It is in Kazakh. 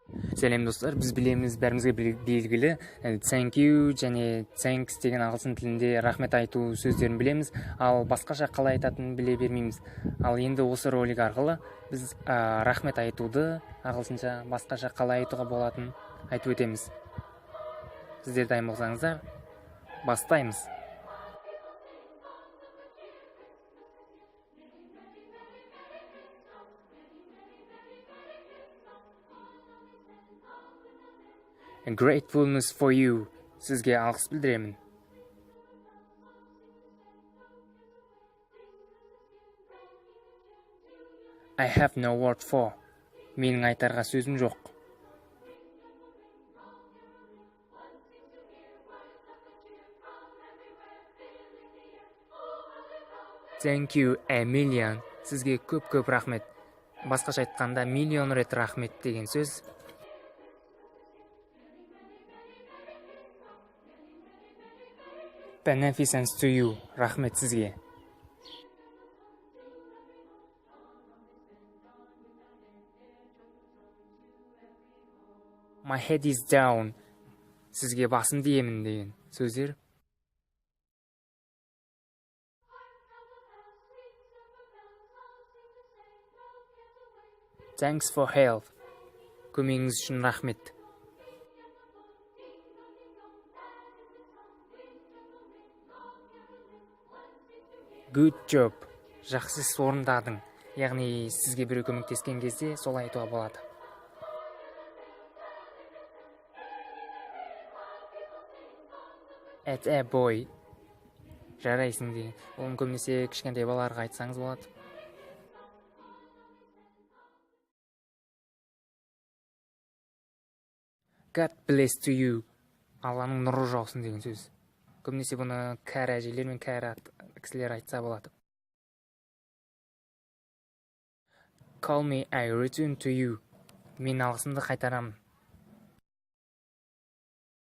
Сәлем достар, біз білеміз, бәрімізге белгілі thank you және thanks деген ағылшын тілінде рахмет айту сөздерін білеміз, ал басқаша қалай айтатынын біле бермейміз. Ал енді осы ролик арқылы біз рахмет айтуды ағылшынша басқаша қалай айтуға болатынын айтып өтеміз. Сіздер дайын болсаңыздар, бастаймыз. Gratefulness for you. Сізге алғыс білдіремін. I have no word for. Менің айтарға сөзім жоқ. Thank you a million. Сізге көп рахмет. Басқаша айтқанда миллион рет рахмет деген сөз. Beneficence to you. Рахмет сізге. My head is down. Сізге басым деймін деген сөздер. Thanks for help. Көмегіңіз үшін рахмет. Good job. Жақсы іс орындадың. Яғни сізге біреу көмектескен кезде солай айтуға болады. At a boy. Жарайсың деген. Оны көбінесе кішкентай балаларға айтсаңыз болады. God bless to you. Алланың нұры жаусын деген сөз. Көбінесе бұны кәрі әжелер мен кәрі кісілер айтса болады. Call me I return to you. Мен алғысымды қайтарамын.